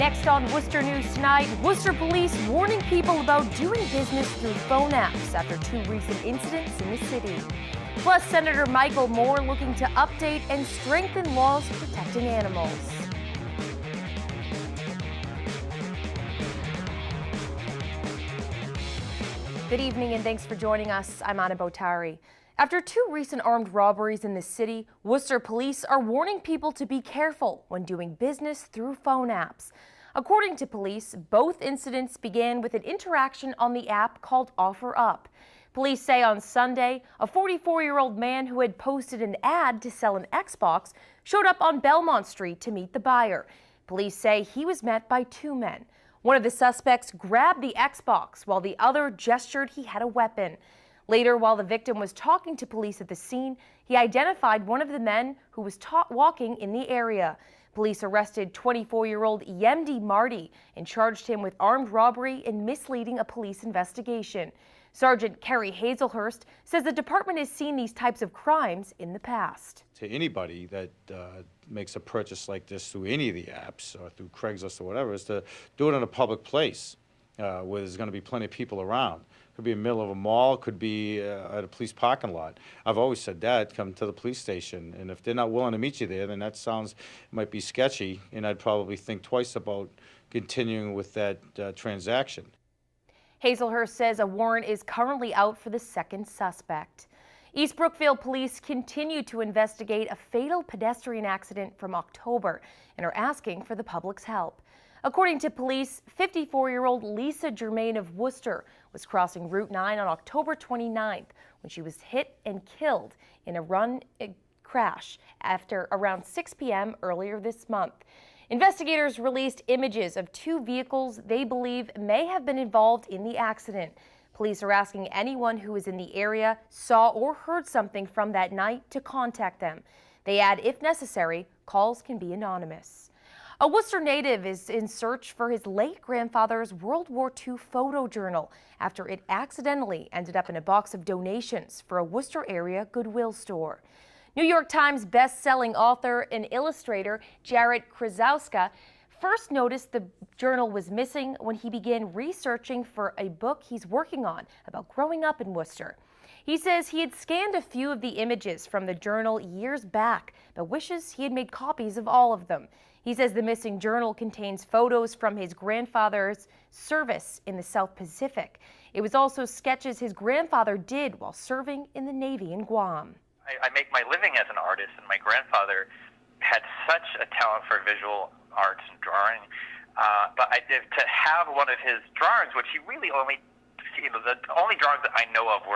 Next on Worcester News Tonight, Worcester Police warning people about doing business through phone apps after 2 recent incidents in the city. Plus, Senator Michael Moore looking to update and strengthen laws protecting animals. Good evening and thanks for joining us. I'm Anna Botari. After 2 recent armed robberies in the city, Worcester Police are warning people to be careful when doing business through phone apps. According to police, both incidents began with an interaction on the app called Offer Up. Police say on Sunday, a 44-year-old man who had posted an ad to sell an Xbox showed up on Belmont Street to meet the buyer. Police say he was met by 2 men. One of the suspects grabbed the Xbox while the other gestured he had a weapon. Later, while the victim was talking to police at the scene, he identified one of the men who was walking in the area. Police arrested 24-year-old Yemdi Marty and charged him with armed robbery and misleading a police investigation. Sergeant Kerry Hazelhurst says the department has seen these types of crimes in the past. To anybody that makes a purchase like this through any of the apps or through Craigslist or whatever, is to do it in a public place where there's going to be plenty of people around. Could be in the middle of a mall, could be at a police parking lot. I've always said that, come to the police station, and if they're not willing to meet you there, then that might be sketchy, and I'd probably think twice about continuing with that transaction. Hazelhurst says a warrant is currently out for the second suspect. East Brookfield police continue to investigate a fatal pedestrian accident from October and are asking for the public's help. According to police, 54-year-old Lisa Germain of Worcester was crossing Route 9 on October 29th when she was hit and killed in a crash after around 6 p.m. earlier this month. Investigators released images of 2 vehicles they believe may have been involved in the accident. Police are asking anyone who is in the area, saw or heard something from that night to contact them. They add, if necessary, calls can be anonymous. A Worcester native is in search for his late grandfather's World War II photo journal after it accidentally ended up in a box of donations for a Worcester area Goodwill store. New York Times best-selling author and illustrator Jarrett Krasowska first noticed the journal was missing when he began researching for a book he's working on about growing up in Worcester. He says he had scanned a few of the images from the journal years back, but wishes he had made copies of all of them. He says the missing journal contains photos from his grandfather's service in the South Pacific. It was also sketches his grandfather did while serving in the Navy in Guam. I make my living as an artist, and my grandfather had such a talent for visual arts and drawing. But to have one of his drawings, which he really only, the only drawings that I know of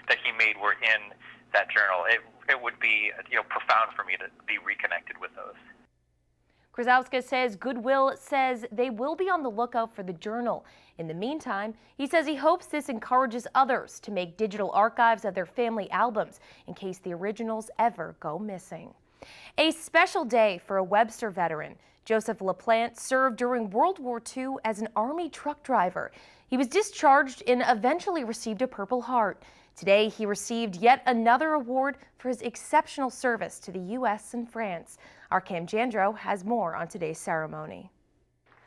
that he made were in that journal. It would be profound for me to be reconnected with those. Krasowska says Goodwill says they will be on the lookout for the journal. In the meantime, he says he hopes this encourages others to make digital archives of their family albums in case the originals ever go missing. A special day for a Webster veteran. Joseph LaPlante served during World War II as an Army truck driver. He was discharged and eventually received a Purple Heart. Today, he received yet another award for his exceptional service to the U.S. and France. Our Cam Jandro has more on today's ceremony.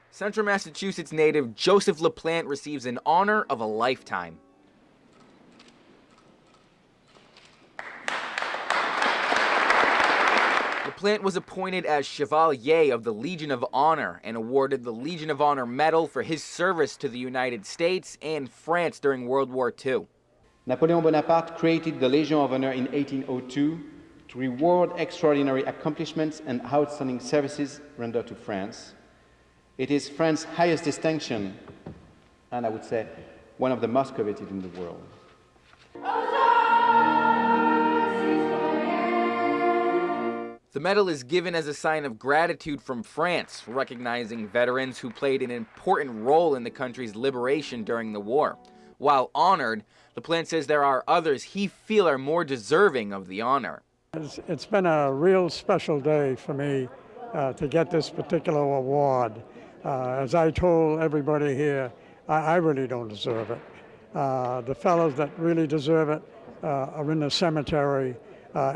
Central Massachusetts native Joseph LaPlante receives an honor of a lifetime. LaPlante was appointed as Chevalier of the Legion of Honor and awarded the Legion of Honor Medal for his service to the United States and France during World War II. Napoleon Bonaparte created the Legion of Honor in 1802 to reward extraordinary accomplishments and outstanding services rendered to France. It is France's highest distinction, and I would say one of the most coveted in the world. The medal is given as a sign of gratitude from France, recognizing veterans who played an important role in the country's liberation during the war. While honored, LaPlante says there are others he feels are more deserving of the honor. It's been a real special day for me to get this particular award. As I told everybody here, I really don't deserve it. The fellows that really deserve it are in the cemetery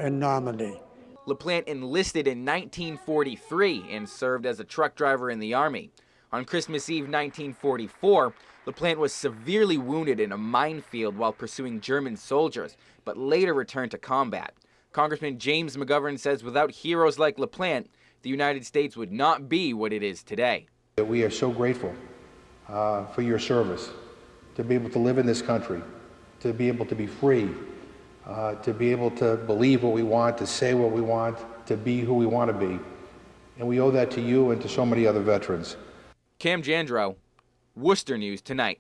in Normandy. LaPlante enlisted in 1943 and served as a truck driver in the Army. On Christmas Eve 1944, LaPlante was severely wounded in a minefield while pursuing German soldiers, but later returned to combat. Congressman James McGovern says without heroes like LaPlante, the United States would not be what it is today. We are so grateful for your service, to be able to live in this country, to be able to be free, to be able to believe what we want, to say what we want, to be who we want to be. And we owe that to you and to so many other veterans. Cam Jandro, Worcester News Tonight.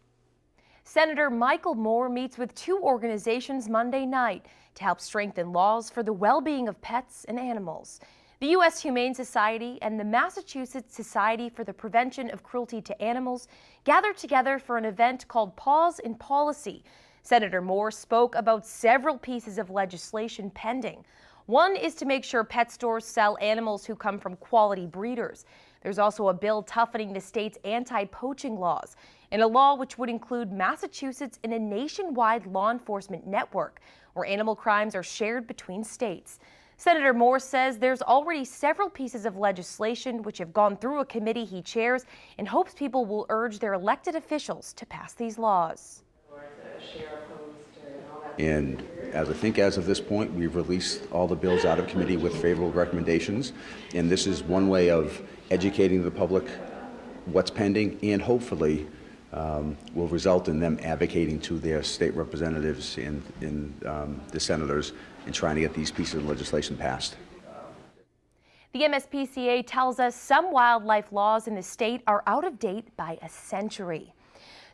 Senator Michael Moore meets with two organizations Monday night to help strengthen laws for the well-being of pets and animals. The U.S. Humane Society and the Massachusetts Society for the Prevention of Cruelty to Animals gathered together for an event called Paws in Policy. Senator Moore spoke about several pieces of legislation pending. One is to make sure pet stores sell animals who come from quality breeders. There's also a bill toughening the state's anti-poaching laws, and a law which would include Massachusetts in a nationwide law enforcement network where animal crimes are shared between states. Senator Moore says there's already several pieces of legislation which have gone through a committee he chairs and hopes people will urge their elected officials to pass these laws. And as of this point, we've released all the bills out of committee with favorable recommendations. And this is one way of educating the public what's pending, and hopefully will result in them advocating to their state representatives and the senators in trying to get these pieces of legislation passed. The MSPCA tells us some wildlife laws in the state are out of date by a century.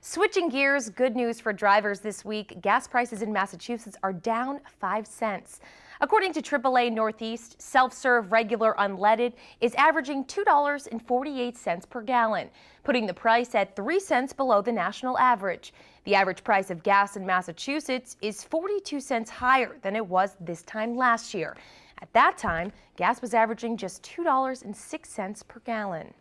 Switching gears, good news for drivers this week. Gas prices in Massachusetts are down 5 cents. According to AAA Northeast, self-serve regular unleaded is averaging $2.48 per gallon, putting the price at 3 cents below the national average. The average price of gas in Massachusetts is 42 cents higher than it was this time last year. At that time, gas was averaging just $2.06 per gallon.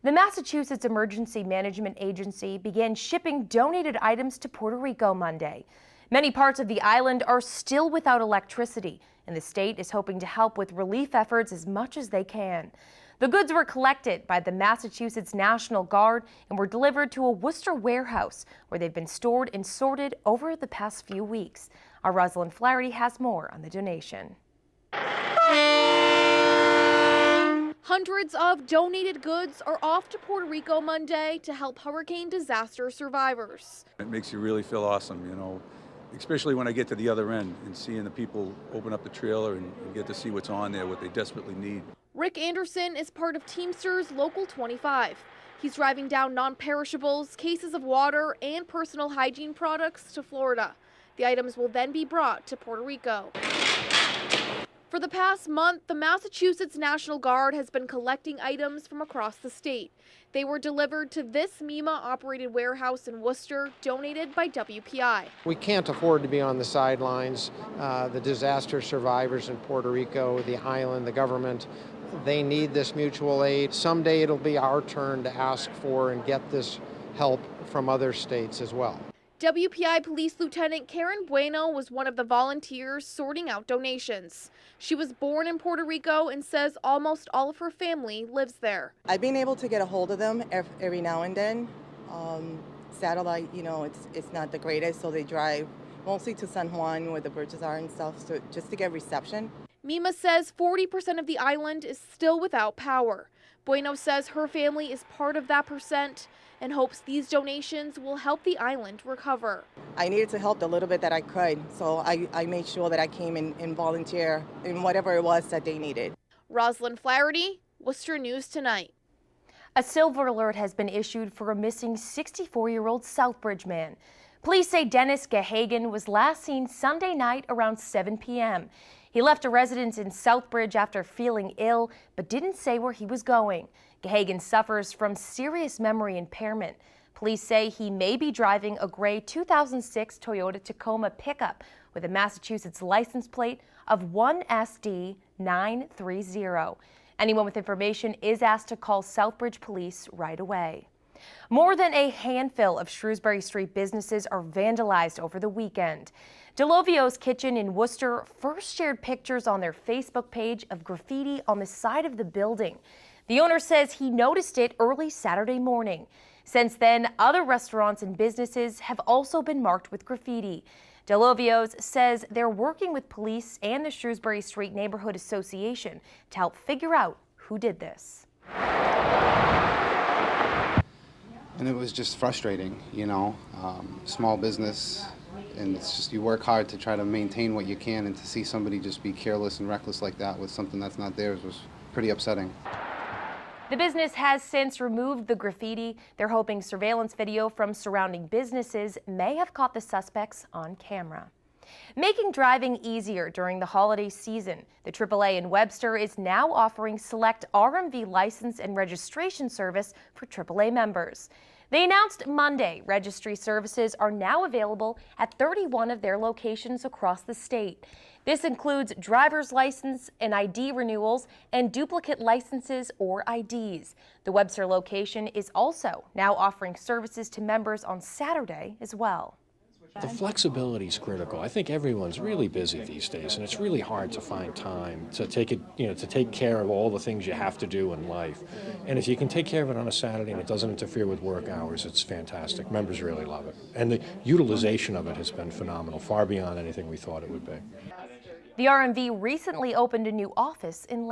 The Massachusetts Emergency Management Agency began shipping donated items to Puerto Rico Monday. Many parts of the island are still without electricity, and the state is hoping to help with relief efforts as much as they can. The goods were collected by the Massachusetts National Guard and were delivered to a Worcester warehouse where they've been stored and sorted over the past few weeks. Our Rosalind Flaherty has more on the donation. Hundreds of donated goods are off to Puerto Rico Monday to help hurricane disaster survivors. It makes you really feel awesome, you know, especially when I get to the other end and seeing the people open up the trailer and get to see what's on there, what they desperately need. Rick Anderson is part of Teamsters Local 25. He's driving down non-perishables, cases of water, and personal hygiene products to Florida. The items will then be brought to Puerto Rico. For the past month, the Massachusetts National Guard has been collecting items from across the state. They were delivered to this MEMA-operated warehouse in Worcester, donated by WPI. We can't afford to be on the sidelines. The disaster survivors in Puerto Rico, the island, the government, they need this mutual aid. Someday it'll be our turn to ask for and get this help from other states as well. WPI Police Lieutenant Karen Bueno was one of the volunteers sorting out donations. She was born in Puerto Rico and says almost all of her family lives there. I've been able to get a hold of them every now and then. Satellite, you know, it's not the greatest, so they drive mostly to San Juan where the bridges are and stuff, so just to get reception. MEMA says 40% of the island is still without power. Bueno says her family is part of that percent and hopes these donations will help the island recover. I needed to help the little bit that I could, so I made sure that I came and volunteer in whatever it was that they needed. Rosalind Flaherty, Worcester News Tonight. A silver alert has been issued for a missing 64-year-old Southbridge man. Police say Dennis Gahagan was last seen Sunday night around 7 p.m. He left a residence in Southbridge after feeling ill, but didn't say where he was going. Gahagan suffers from serious memory impairment. Police say he may be driving a gray 2006 Toyota Tacoma pickup with a Massachusetts license plate of 1SD930. Anyone with information is asked to call Southbridge Police right away. More than a handful of Shrewsbury Street businesses are vandalized over the weekend. Delovio's Kitchen in Worcester first shared pictures on their Facebook page of graffiti on the side of the building. The owner says he noticed it early Saturday morning. Since then, other restaurants and businesses have also been marked with graffiti. Delovio's says they're working with police and the Shrewsbury Street Neighborhood Association to help figure out who did this. And it was just frustrating, small business, and it's just you work hard to try to maintain what you can, and to see somebody just be careless and reckless like that with something that's not theirs was pretty upsetting. The business has since removed the graffiti. They're hoping surveillance video from surrounding businesses may have caught the suspects on camera. Making driving easier during the holiday season, the AAA in Webster is now offering select RMV license and registration service for AAA members. They announced Monday registry services are now available at 31 of their locations across the state. This includes driver's license and ID renewals and duplicate licenses or IDs. The Webster location is also now offering services to members on Saturday as well. The flexibility is critical. I think everyone's really busy these days, and it's really hard to find time to take it, to take care of all the things you have to do in life. And if you can take care of it on a Saturday and it doesn't interfere with work hours, it's fantastic. Members really love it. And the utilization of it has been phenomenal, far beyond anything we thought it would be. The RMV recently opened a new office in Lebanon.